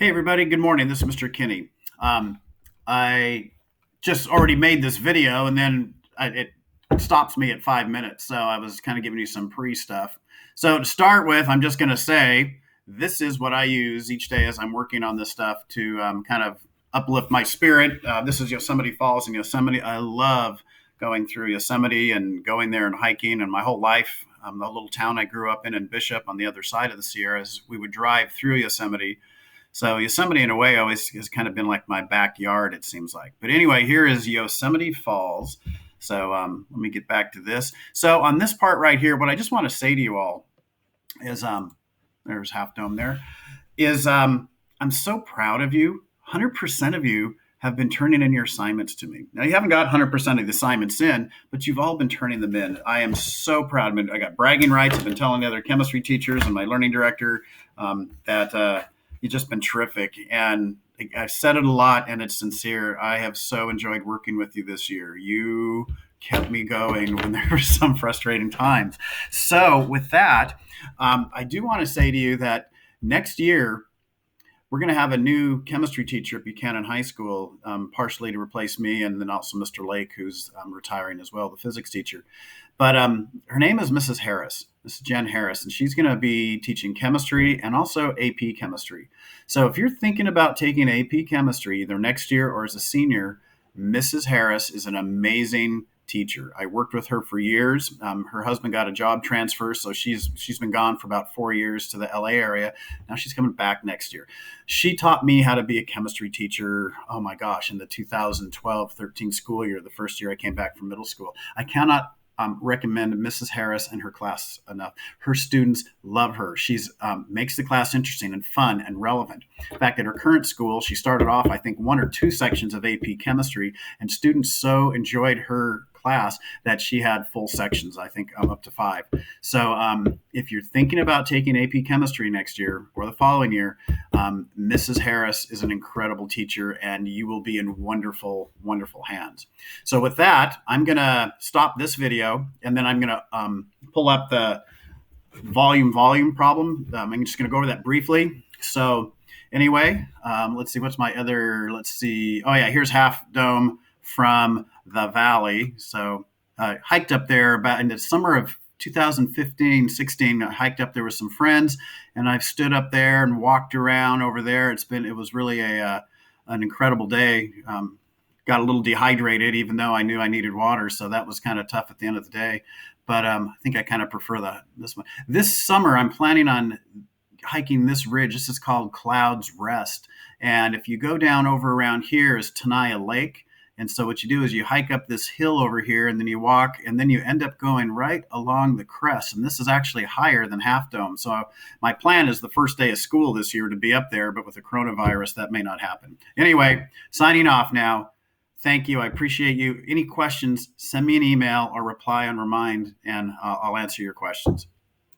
Hey, everybody. Good morning. This is Mr. Kinney. I just already made this video and then it stops me at 5 minutes. So I was kind of giving you some pre stuff. So to start with, I'm just going to say this is what I use each day as I'm working on this stuff to kind of uplift my spirit. This is Yosemite Falls in Yosemite. I love going through Yosemite and going there and hiking, and my whole life. The little town I grew up in Bishop on the other side of the Sierras, we would drive through Yosemite. So Yosemite, in a way, always has kind of been like my backyard, it seems like. But anyway, here is Yosemite Falls. So let me get back to this. So on this part right here, what I just want to say to you all is, there's Half Dome there, is I'm so proud of you. 100% of you have been turning in your assignments to me. Now, you haven't got 100% of the assignments in, but you've all been turning them in. I am so proud. I got bragging rights. I've been telling the other chemistry teachers and my learning director that you've just been terrific. And I've said it a lot, and it's sincere. I have so enjoyed working with you this year. You kept me going when there were some frustrating times. So with that, I do want to say to you that next year, we're going to have a new chemistry teacher at Buchanan High School, partially to replace me, and then also Mr. Lake, who's retiring as well, the physics teacher. But her name is Mrs. Harris, Mrs. Jen Harris, and she's going to be teaching chemistry and also AP chemistry. So if you're thinking about taking AP chemistry either next year or as a senior, Mrs. Harris is an amazing teacher. I worked with her for years. Her husband got a job transfer, so she's been gone for about 4 years to the LA area. Now she's coming back next year. She taught me how to be a chemistry teacher, oh my gosh, in the 2012-13 school year, the first year I came back from middle school. I cannot recommend Mrs. Harris and her class enough. Her students love her. She's makes the class interesting and fun and relevant. In fact, at her current school, she started off, I think, 1 or 2 sections of AP chemistry, and students so enjoyed her class that she had full sections, I think up to 5. So if you're thinking about taking AP chemistry next year or the following year, Mrs. Harris is an incredible teacher, and you will be in wonderful, wonderful hands. So with that, I'm going to stop this video, and then I'm going to pull up the volume problem. I'm just going to go over that briefly. So anyway, let's see, what's my other, let's see. Oh yeah, here's Half Dome from the valley. So hiked up there about in the summer of 2015-16. I hiked up there with some friends, and I've stood up there and walked around over there. It was really an incredible day. Got a little dehydrated, even though I knew I needed water, so that was kind of tough at the end of the day. But I think I kind of prefer this one. This summer, I'm planning on hiking this ridge. This is called Cloud's Rest, and if you go down over around here is Tenaya Lake. And so what you do is you hike up this hill over here, and then you walk, and then you end up going right along the crest. And this is actually higher than Half Dome. So my plan is the first day of school this year to be up there, but with the coronavirus, that may not happen. Anyway, signing off now. Thank you. I appreciate you. Any questions, send me an email or reply on Remind, and I'll answer your questions.